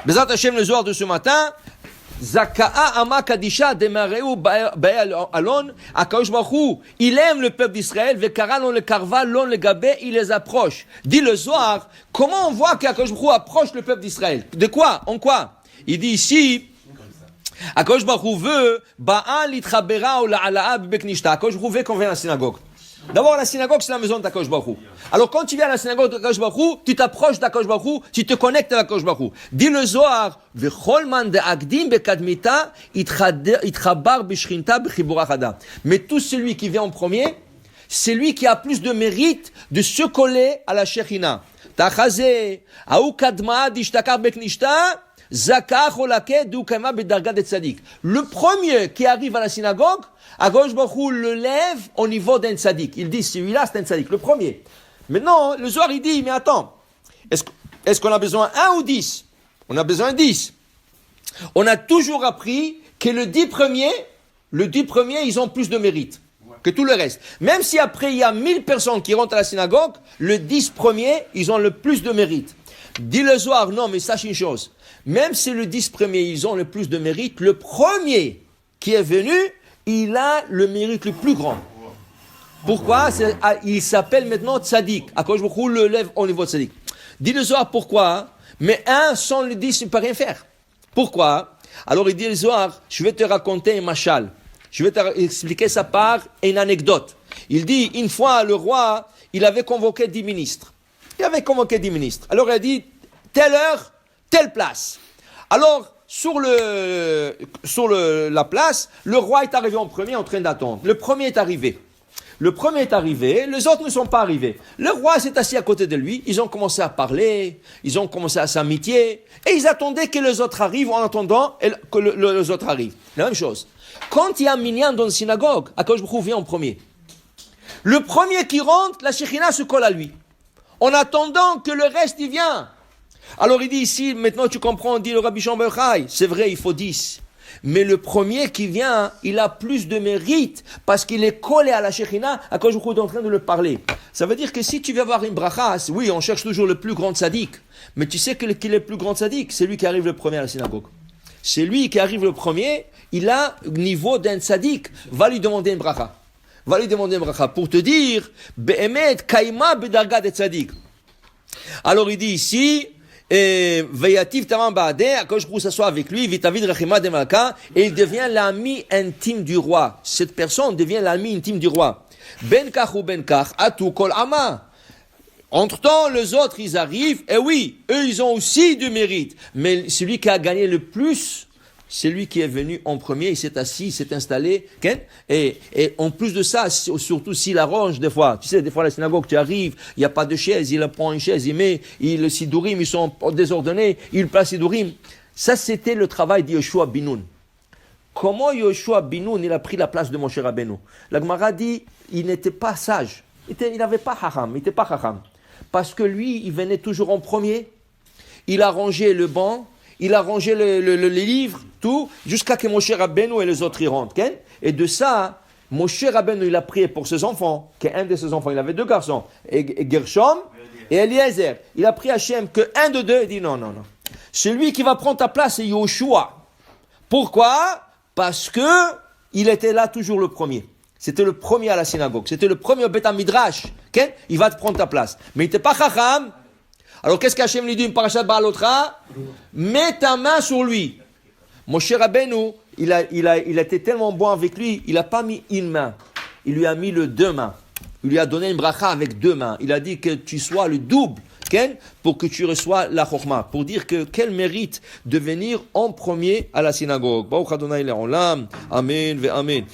Bezrat Hashem, le Zohar de ce matin, Zaka'a Ama Kadisha Demareu Baal Alon, Akadosh Baruch Hu, il aime le peuple d'Israël, Vekara l'on le karva, l'on le gabé, il les approche. Dit le Zohar, comment on voit qu'Akadosh Baruch Hu approche le peuple d'Israël? De quoi? En quoi? Il dit ici, Akadosh Baruch Hu veut, Ba'al Litchabera ou La'ala'a Bibek Nishta. Akadosh Baruch Hu veut qu'on vienne à la synagogue. D'abord, la synagogue, c'est la maison d'Akadosh Baruch Hu. Alors, quand tu viens à la synagogue d'Akadosh Baruch Hu, tu t'approches d'Akadosh Baruch Hu, tu te connectes à Akadosh Baruch Hu. Dit le Zohar, V'chol man de'akdim bekadmita, itchabar b'shrinta b'chibura chada. Mais tout celui qui vient en premier, c'est lui qui a plus de mérite de se coller à la Shekhinah. Tachazé, aou kadma d'ishtakar beknishta, zakar cholake d'ukama bedarga de tzadik. Le premier qui arrive à la synagogue, Akadosh Baruch Hu le lève au niveau d'un tzadik. Il dit, celui-là, c'est un tzadik, le premier. Maintenant, le Zohar, il dit, mais attends, est-ce qu'on a besoin 1 ou 10? On a besoin 10. On a toujours appris que le 10 premiers, ils ont plus de mérite que tout le reste. Même si après, il y a 1000 personnes qui rentrent à la synagogue, le 10 premiers, ils ont le plus de mérite. Dit le Zohar, non, mais sache une chose. Même si le 10 premiers, ils ont le plus de mérite, le premier qui est venu, il a le mérite le plus grand. Pourquoi? Il s'appelle maintenant Tzadik. Akadosh Baruch Hu le lève au niveau de Tzadik. Dis le Zohar pourquoi? Mais un sans le 10, il ne peut rien faire. Pourquoi? Alors il dit le Zohar, je vais te raconter un machal. Je vais t'expliquer ça par une anecdote. Il dit, une fois, le roi, il avait convoqué 10 ministres. Alors il a dit, telle heure, telle place. Alors, sur la place, le roi est arrivé en premier en train d'attendre. Le premier est arrivé, les autres ne sont pas arrivés. Le roi s'est assis à côté de lui, ils ont commencé à parler, ils ont commencé à s'amitier, et ils attendaient que les autres arrivent en attendant que les autres arrivent. La même chose. Quand il y a un minyan dans une synagogue, Akadosh Baruch Hu vient en premier. Le premier qui rentre, la Shekhinah se colle à lui, en attendant que le reste y vienne. Alors il dit ici, maintenant tu comprends, dit le Rabbi Shimon bar Yochai, c'est vrai, il faut 10. Mais le premier qui vient, il a plus de mérite parce qu'il est collé à la Shekhinah, à cause où est en train de le parler. Ça veut dire que si tu veux avoir une bracha, oui, on cherche toujours le plus grand tzaddik, mais tu sais qu'il est le plus grand tzaddik, c'est lui qui arrive le premier à la synagogue. C'est lui qui arrive le premier, il a le niveau d'un tzaddik, va lui demander une bracha. Pour te dire, Be'emet kaima bedarga de tzaddik. Alors il dit ici, Vayativ Tamam Baadeh, Akadosh Baruch Hu s'assoit avec lui, Vitavid Rachima de Malka, et il devient l'ami intime du roi. Cette personne devient l'ami intime du roi. Ben Kach ou Ben Kach, Atu Kol Ama. Entre-temps, les autres, ils arrivent, et oui, eux, ils ont aussi du mérite. Mais celui qui a gagné le plus, c'est lui qui est venu en premier, il s'est assis, il s'est installé, et en plus de ça, surtout s'il arrange des fois, tu sais, des fois à la synagogue, tu arrives, il n'y a pas de chaise, il prend une chaise, il met, le sidourim, ils sont désordonnés, il place sidourim. Ça, c'était le travail de Yoshua Binoun. Comment Yoshua Binoun, il a pris la place de Moshe Rabbeinu? La Gemara dit, il n'était pas sage, il n'avait pas hacham, il n'était pas hacham. Parce que lui, il venait toujours en premier, il arrangeait le banc, il a rangé les livres, tout, jusqu'à que Moshe Rabbeinu et les autres y rentrent. Et de ça, Moshe Rabbeinu, il a prié pour ses enfants, qu'un de ses enfants, il avait 2 garçons, et Gershom et Eliezer. Il a prié à Hachem qu'un de 2, il dit non. Celui qui va prendre ta place, c'est Yoshua. Pourquoi? Parce que il était là toujours le premier. C'était le premier à la synagogue. C'était le premier au Beth Midrash. Il va te prendre ta place. Mais il n'était pas chacham. Alors, qu'est-ce qu'Hachem lui dit, une parashat Ba'alotra? Mets ta main sur lui. Moshe Rabbeinu, il a été tellement bon avec lui, il n'a pas mis une main. Il lui a mis 2 mains. Il lui a donné une bracha avec 2 mains. Il a dit que tu sois le double, pour que tu reçois la chokhma. Pour dire que quel mérite de venir en premier à la synagogue. Baruch Adonai le'olam. Amen ve amen.